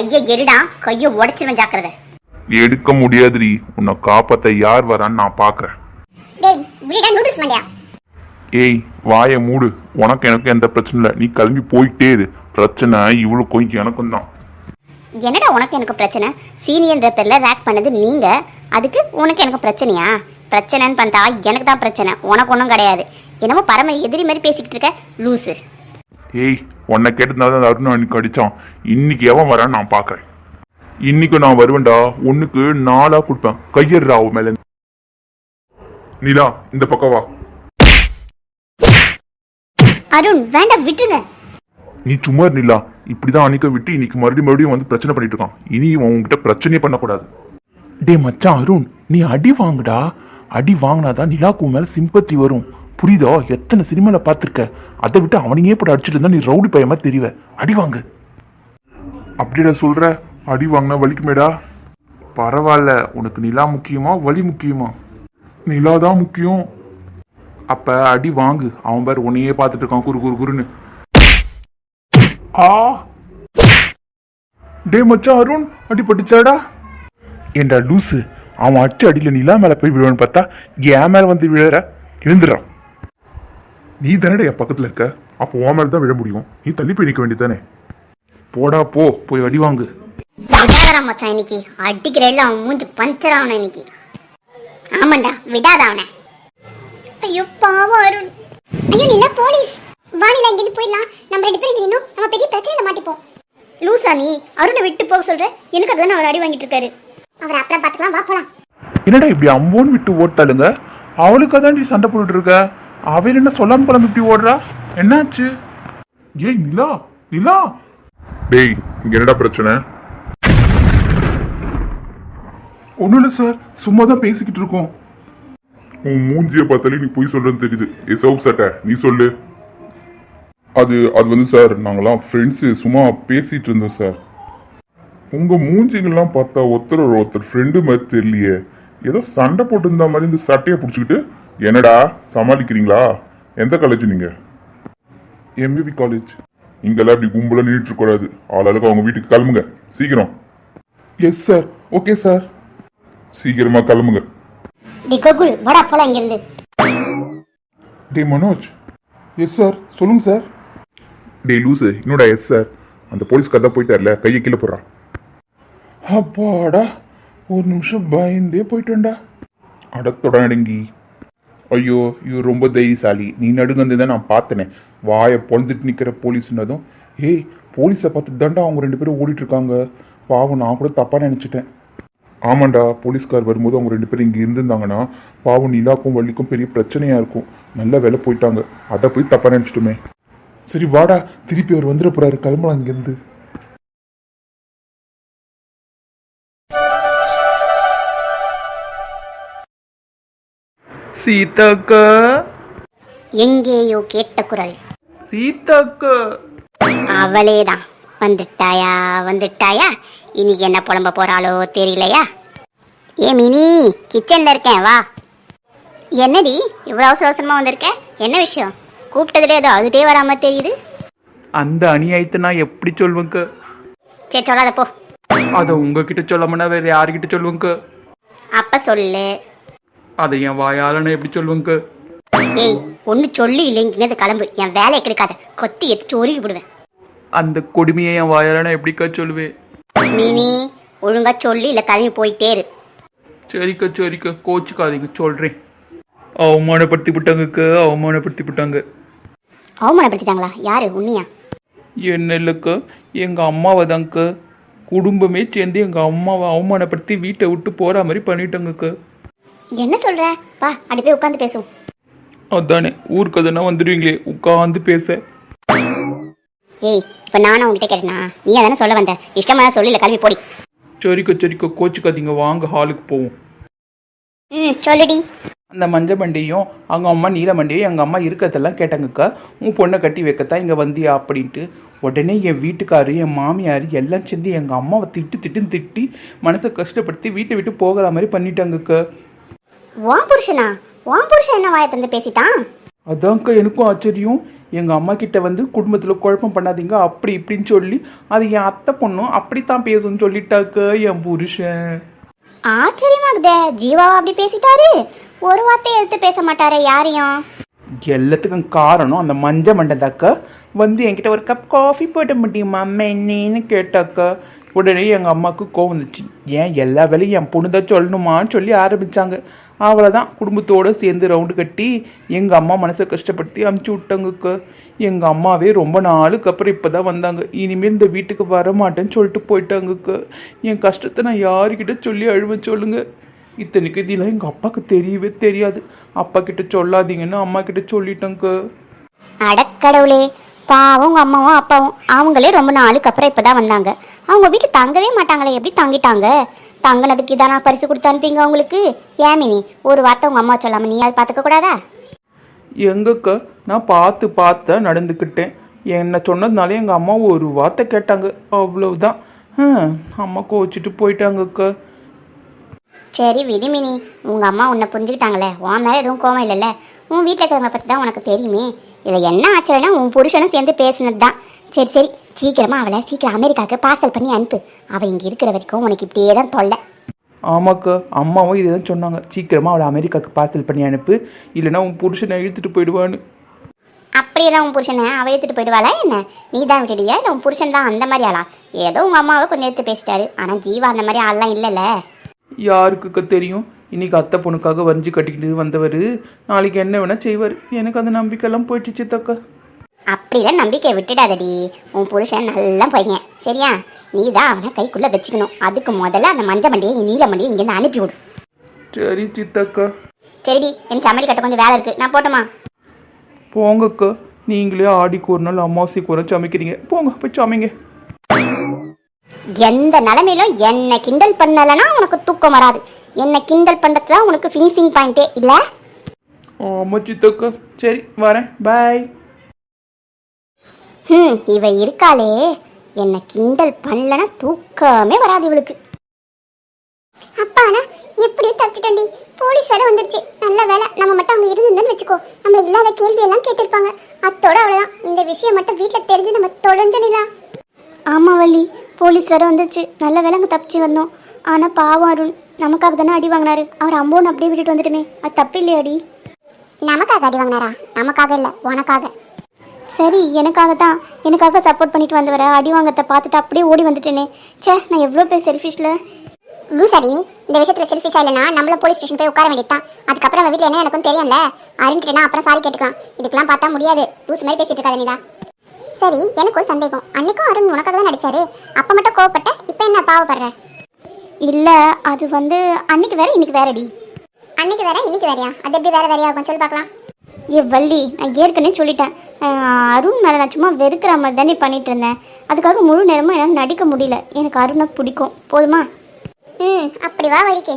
கையை எடுடா, கையை உடைச்சிருவேன், ஜாக்கிரதை. எடுக்க முடியாதுடி, உன்னை காப்பாத்த யார் வரான்னு நான் பாக்குறேன். டேய் விடுடா நூடுல்ஸ் மண்டையா. ஏய் வாயை மூடு, உனக்கு எனக்கு எந்த பிரச்சனை இல்லை, நீ கிளம்பி போயிட்டே இரு. பிரச்சனை இவளுக்கும் எனக்கும் தான். என்னடா உனக்கு எனக்கு பிரச்சனை? சீனியர்ன்ற பேர்ல ரேக் பண்ணது நீங்க, அதுக்கு உனக்கு எனக்கு பிரச்சனையா? பிரச்சனைன்னு பார்த்தா எனக்கு தான் பிரச்சனை, உனக்கு ஒன்றும் கிடையாது. என்னமோ பரம எதிரி மாதிரி பேசிக்கிட்டு இருக்க லூசு. ஏய் உன்னை கேட்டதுனால தான் அருண் அன்னைக்கு அடிச்சான். இன்னைக்கு எவன் வரான்னு நான் பாக்குறேன். இன்னைக்கு நான் வருவேன்டா, ஒண்ணுக்கு 4 கொடுப்பேன். கையறா அவ மேல. நிலா இந்த பக்கம் வா. அருண் வேண்டாம், விட்டுருங்க. நீ சும்மா நிலா, இப்படிதான் அன்னைக்கு விட்டு இன்னைக்கு மறுபடியும் வந்து பிரச்சனை பண்ணிட்டு இருக்கான். இனி உன்கிட்ட பிரச்சனையே பண்ணக்கூடாது. டே மச்சான் அருண், நீ அடி வாங்குடா. அடி வாங்கினாதான் நிலாக்கு மேல சிம்பத்தி வரும், புரியுதோ? எத்தனை சினிமால பார்த்துருக்க. அதை விட்டு அவனையே போட்டு அடிச்சுட்டு இருந்தா நீ ரவுடி பையமா தெரிவ. அடி வாங்கு. அப்படிடா சொல்ற? அடி வாங்கினா வலிக்குமேடா. பரவாயில்ல, உனக்கு நிலா முக்கியமா வலி முக்கியமா? நிலா தான் முக்கியம். அப்ப அடி வாங்கு. அவன் பேர் உன்னையே பார்த்துட்டு இருக்கான் குறு குறு குருன்னு. ஆ டே மச்சான் அருண், அடி பட்டுச்சாடா? ஏண்டா லூசு, அவன் அடிச்ச அடியில நிலா மேல போய் விழுவான்னு பார்த்தா என் மேல வந்து விழுற. எழுந்துடுறான். நீ தானே என் பக்கத்துல இருக்க, அப்போ உன் மேல தான் விழ முடியும். நீ தள்ளி போய் நிக்க வேண்டியதானே. போடா போ, போய் அடி வாங்கு. விடாதடா மச்சான், இன்னைக்கு அடிக்கிறேன். அவன் மூஞ்சி பஞ்சர் ஆகணும் இன்னைக்கு. ஆமாண்டா, விடாத அவனை. ஐயோ பாவம் அருண். ஐயோ நிலா போலீஸ். வானிலை இங்கிருந்து போயிடலாம். நம்ம 2 பேரும் இன்னும் நம்ம பெரிய பிரச்சனையில மாட்டிப்போம். லூசா நீ? அருணை விட்டு போக சொல்ற? எனக்கு அதுதான் அவர் அடி வாங்கிட்டு இருக்காரு. அவர் அப்புறம் பார்த்துக்கலாம், வா போலாம். என்னடா இப்படி அம்போன்னு விட்டு ஓட்டாளுங்க? அவளுக்கு அதான் நீ சண்டை போட்டுட்டு இருக்க. அவள் என்ன சொல்லாம குழம்பு இப்படி ஓடுறா? என்னாச்சு? ஏய் நிலா, நிலா. டேய் இங்க என்னடா பிரச்சனை? ஒன்றும் இல்லை சார், சும்மா தான் பேசிக்கிட்டு இருக்கோம். உன் மூஞ்சிய பார்த்தாலே நீ போய் சொல்றன்னு தெரியுது. ஏ சவுப் சட்டை, நீ சொல்லு. அது வந்து சார், நாங்களாம் ஃப்ரெண்ட்ஸு சும்மா பேசிட்டு இருந்தோம் சார். உங்க மூஞ்சிங்கெல்லாம் பார்த்தா ஒருத்தர் ஃப்ரெண்டு மாதிரி தெரியலையே. ஏதோ சண்டை போட்டு இருந்த மாதிரி இந்த சட்டையை பிடிச்சிக்கிட்டு என்னடா சமாளிக்கிறீங்களா? எந்த காலேஜ் நீங்க? MPV college. இங்கெல்லாம் இப்படி கும்பலாக நின்றுட்டு கூடாது. ஆளாளுக்கு அவங்க வீட்டுக்கு கிளம்புங்க சீக்கிரம். Yes sir. Okay sir. சீக்கிரமா கிளம்புங்க. டி கோகுல், வாடா போலாம் இங்க இருந்து. டே மனோஜ். Yes sir. சொல்லுங்க சார். டே லூசு, என்னோட எஸ் சார். அந்த போலீஸ்கார் தான் போயிட்டார்ல, கையை கீழே போடுறான். அப்பாடா, ஒரு நிமிஷம் பயந்தே போயிட்டேன்டா. அடத்தொட நடுங்கி. ஐயோ இவர் ரொம்ப தைரியசாலி. நீ நடுங்கந்து தான் நான் பார்த்தனே. வாயை பொழுதுட்டு நிற்கிற போலீஸ்னதும், ஏய் போலீஸை பார்த்து தாண்டா அவங்க 2 பேரும் ஓடிட்டு இருக்காங்க. பாவம், நான் கூட தப்பாக நினச்சிட்டேன். ஆமாண்டா, போலீஸ்கார் வரும்போது அவங்க 2 பேரும் இங்கே இருந்திருந்தாங்கன்னா பாவம் நிலாக்கும் வள்ளிக்கும் பெரிய பிரச்சனையாக இருக்கும். நல்ல வேலை போயிட்டாங்க, அதை போய் தப்பாக நினச்சிட்டுமே. சரி வாடா, திருப்பி அவர் வந்துட போறாரு, கிளம்பலாம் இங்கிருந்து. சீதாக்கா, எங்கேயோ கேட்ட குரல். சீதாக்கா. அவளேதான். வந்துட்டாயா வந்துட்டாயா? இன்னைக்கு என்ன புலம்ப போறாளோ தெரியலையா? ஏ மினி, கிச்சன்ல இருக்கேன், வா. என்னடி இவ்வளோ அவசர அவசரமா வந்திருக்க? என்ன விஷயம்? கூப்பிட்டதுல ஏதோ அதுட்டே வராம தெரியுது. அந்த அநியாயத்தை நான் எப்படி சொல்லுவேங்க? சரி சொல்லாத போ. அதை உங்ககிட்ட சொல்லாமனா வேற யாருக்கிட்ட சொல்லுவேங்க? அப்ப சொல்லு. அதை என் வாயால நான் எப்படி சொல்லுவேங்க? ஏய் ஒன்னு சொல்லு, இல்லைங்கிறது கிளம்பு. என் வேலையை கெடுக்காத, கொத்தி எடுத்து ஒருகி விடுவேன். அந்த கொடுமையை என் வாயால நான் எப்படிக்கா சொல்லுவேன்? மினி ஒழுங்கா சொல்லு, இல்ல கிளம்பி போயிட்டே இரு. சரிக்கா சரிக்கா, கோச்சுக்காதீங்க, சொல்றேன். அவமானப்படுத்தி விட்டாங்கக்கா, அவமானப்படுத்தி விட்டாங்க. அவமானப்படுத்திட்டாங்களா? யாரு? உன்னையா? என்ன இல்லைக்கா, எங்கள் அம்மாவை தாங்க்கா. குடும்பமே சேர்ந்து எங்கள் அம்மாவை அவமானப்படுத்தி வீட்டை விட்டு போகிற மாதிரி பண்ணிட்டாங்கக்கா. என்ன சொல்ற? வா அடி போய் உட்காந்து பேசும். அதானே, ஊருக்கு அதனா வந்துடுவீங்களே உட்காந்து பேச. ஏய் இப்ப நானும் உங்ககிட்ட கேட்டேனா? நீ அதானே சொல்ல வந்த? இஷ்டமா சொல்லி, இல்ல கிளம்பி போடி. சரிக்கா சரிக்கா, கோச்சுக்காதீங்க, வாங்க ஹாலுக்கு போவோம். சொல்லுடி. அந்த மஞ்ச மண்டையும் அவங்க அம்மா நீல மண்டையும் எங்கள் அம்மா இருக்கிறதெல்லாம் கேட்டாங்கக்கா. உன் பொண்ணை கட்டி வைக்கத்தான் இங்கே வந்தியா அப்படின்ட்டு. உடனே என் வீட்டுக்காரு என் மாமியார் எல்லாம் சேர்ந்து எங்கள் அம்மாவை திட்டுன்னு திட்டி மனசை கஷ்டப்படுத்தி வீட்டை விட்டு போகிற மாதிரி பண்ணிட்டாங்கக்கா. வான் புருஷனா? வான் புருஷன் என்ன வாயை தந்து பேசிட்டான்? அதான்க்கா எனக்கும் ஆச்சரியம். எங்கள் அம்மா கிட்ட வந்து குடும்பத்தில் குழப்பம் பண்ணாதீங்க அப்படி இப்படின்னு சொல்லி அது என் அத்தை பொண்ணும் அப்படித்தான் பேசுன்னு சொல்லிட்டாக்க என் புருஷன். ஆச்சரியமாகுதே, ஜீவாவா அப்படி பேசிட்டாரு? ஒரு வார்த்தை எடுத்து பேச மாட்டாரே யாரையும். எல்லாத்துக்கும் காரணம் அந்த மஞ்ச மண்டதாக்கா வந்து என்கிட்ட ஒரு கப் காஃபி போட முடியுமா என்னன்னு கேட்டாக்கா உடனே எங்கள் அம்மாவுக்கு கோவம் வந்துச்சு. ஏன் எல்லா வேலையும் என் பொண்ணு தான் சொல்லணுமான்னு சொல்லி ஆரம்பித்தாங்க. அவ்வளோதான், குடும்பத்தோடு சேர்ந்து ரவுண்டு கட்டி எங்கள் அம்மா மனசை கஷ்டப்படுத்தி அமுச்சு விட்டாங்கக்கா. எங்கள் அம்மாவே ரொம்ப நாளுக்கு அப்புறம் இப்போ தான் வந்தாங்க. இனிமேல் இந்த வீட்டுக்கு வர மாட்டேன்னு சொல்லிட்டு போயிட்டாங்கக்கா. என் கஷ்டத்தை நான் யாருக்கிட்ட சொல்லி அழுவேன் சொல்லுங்கள்? இத்தனைக்கு இதெல்லாம் எங்கள் அப்பாவுக்கு தெரியவே தெரியாது. அப்பா கிட்ட சொல்லாதீங்கன்னு அம்மா கிட்ட சொல்லிட்டேங்க்கா. அடக்கடவுளே, பாவம் உங்க அம்மாவும் அப்பாவும் அவங்களே ரொம்ப நாளுக்கு அப்புறம் இப்பதான் வந்தாங்க. அவங்க வீட்டில் தங்கவே மாட்டாங்களே, எப்படி தங்கிட்டாங்க? தங்கினதுக்கு இதானா பரிசு கொடுத்து அனுப்பிங்க அவங்களுக்கு? ஏமினி, ஒரு வார்த்தை உங்க அம்மா சொல்லாம நீ அதை பார்த்துக்க கூடாதா? எங்கக்கா நான் பார்த்து நடந்துக்கிட்டேன். என்ன சொன்னதுனால எங்கள் அம்மா ஒரு வார்த்தை கேட்டாங்க, அவ்வளவுதான். அம்மா கோச்சிட்டு போயிட்டாங்கக்கா. சரி விடுமினி, உங்க அம்மா உன்னை புரிஞ்சுக்கிட்டாங்களே, உன் மேலே எதுவும் கோவம் இல்லைல்ல? உன் வீட்டில் இருக்கிறவங்க பற்றி தான் உனக்கு தெரியுமே. இதில் என்ன ஆச்சரியம்னா உன் புருஷனும் சேர்ந்து பேசினது தான். சரி சரி, சீக்கிரமாக அவளை சீக்கிரம் அமெரிக்காவுக்கு பார்சல் பண்ணி அனுப்பு. அவள் இங்கே இருக்கிற வரைக்கும் உனக்கு இப்படியே தான் தொல்லை. ஆமாக்கா, அம்மாவும் இதை தான் சொன்னாங்க, சீக்கிரமாக அவளை அமெரிக்காவுக்கு பார்சல் பண்ணி அனுப்பு, இல்லைன்னா உன் புருஷனை இழுத்துட்டு போயிடுவான்னு. அப்படியெல்லாம் உன் புருஷனை அவள் எடுத்துகிட்டு போயிடுவாளா என்ன? நீ தான் விட்டுடுவியா இல்லை உன் புருஷன் தான் அந்த மாதிரி ஆளா? ஏதோ உங்கள் அம்மாவை கொஞ்சம் எடுத்து பேசிட்டாரு, ஆனால் ஜீவா அந்த மாதிரி ஆள்லாம் இல்லைல்ல. யாருக்குக்கா தெரியும்? இன்னைக்கு அத்தை பொண்ணுக்காக வரைஞ்சி கட்டிக்கிட்டு வந்தவர் நாளைக்கு என்ன வேணால் செய்வார். எனக்கு அந்த நம்பிக்கையெல்லாம் போயிடுச்சு சித்தக்கா. அப்படிலாம் நம்பிக்கை விட்டுடாதடி. உன் புருஷன் நல்லா பையன், சரியா? நீ தான் அவனை கைக்குள்ளே வச்சுக்கணும். அதுக்கு முதல்ல அந்த மஞ்ச மண்டியை நீல மண்டியை இங்கேருந்து அனுப்பி விடு. சரி சித்தக்கா. சரிடி, என் சமையல் கட்ட கொஞ்சம் வேலை இருக்குது, நான் போட்டோமா? போங்கக்கா, நீங்களே ஆடிக்கு ஒரு நாள் அமாவாசைக்கு ஒரு நாள் சமைக்கிறீங்க, போங்க போய் சமைங்க. எந்த நிலைமையிலும் என்னை கிண்டல் பண்ணலைன்னா உனக்கு தூக்கம் வராது. என்னை கிண்டல் பண்ணுறது தான் உனக்கு ஃபினிஷிங் பாயிண்டே இல்லை. ஆமாம் சித்தக்கா, சரி வரேன், பாய். இவ இருக்காளே, என்னை கிண்டல் பண்ணலன்னா தூக்கமே வராது இவளுக்கு. அப்பானா எப்படியும் தப்பிச்சிட்டோண்டி. போலீஸ் வேலை வந்துருச்சு, நல்ல வேலை. நம்ம மட்டும் அவங்க இருந்திருந்தோன்னு வச்சுக்கோ, நம்மள இல்லாத கேள்வியெல்லாம் கேட்டிருப்பாங்க. அத்தோட அவ்வளோதான். இந்த விஷயம் மட்டும் வீட்டில் தெரிஞ்சு நம்ம தொலைஞ்சனிலா. ஆமாம் வள்ளி, போலீஸ் வேற வந்துருச்சு, நல்ல வேலை அங்கே தப்பிச்சு வந்தோம். ஆனால் பாவம் அருண் நமக்காக தானே அடி வாங்கினாரு. அவர் அம்போன்னு அப்படியே விட்டுட்டு வந்துட்டுமே, அது தப்பு இல்லையாடி? நமக்காக அடி வாங்கினாரா? நமக்காக இல்லை, உனக்காக. சரி, எனக்காக சப்போர்ட் பண்ணிட்டு வந்தவரை அடி வாங்கத்தை பார்த்துட்டு அப்படியே ஓடி வந்துட்டேனே. சே, நான் எவ்வளோ பேர் செல்ஃபிஷில். லூசாடி, இந்த விஷயத்தில் செல்ஃபிஷா இல்லைனா நம்மள போலீஸ் ஸ்டேஷன் போய் உட்கார வேண்டியதான். அதுக்கப்புறம் நம்ம வீட்டில் என்ன எனக்கும் தெரியும்ல, அருண்கிட்டனா அப்புறம் சாரி கேட்டுக்கலாம். இதுக்கெல்லாம் பார்த்தா முடியாது, லூஸ் மாதிரி பேசிட்டு இருக்காது நீதா. சரி, எனக்கு ஒரு சந்தேகம். அன்னைக்கும் அருண் உனக்காக தான் நடிச்சாரு, அப்போ மட்டும் கோவப்பட்ட, இப்போ என்ன பாவப்படுற? இல்லை, அது வந்து அன்னைக்கு வேற இன்னைக்கு வேறடி. அன்னைக்கு வேற இன்னைக்கு வேறையா? அது எப்படி வேற வேறையாகும் சொல்லி பார்க்கலாம். ஏ வள்ளி, நான் ஏற்கனவே சொல்லிட்டேன், அருண் மேலே நான் சும்மா வெறுக்கிற மாதிரி தானே பண்ணிட்டு இருந்தேன். அதுக்காக முழு நேரமும் என்னால் நடிக்க முடியல. எனக்கு அருணை பிடிக்கும், போதுமா? அப்படி வா வழிக்கு.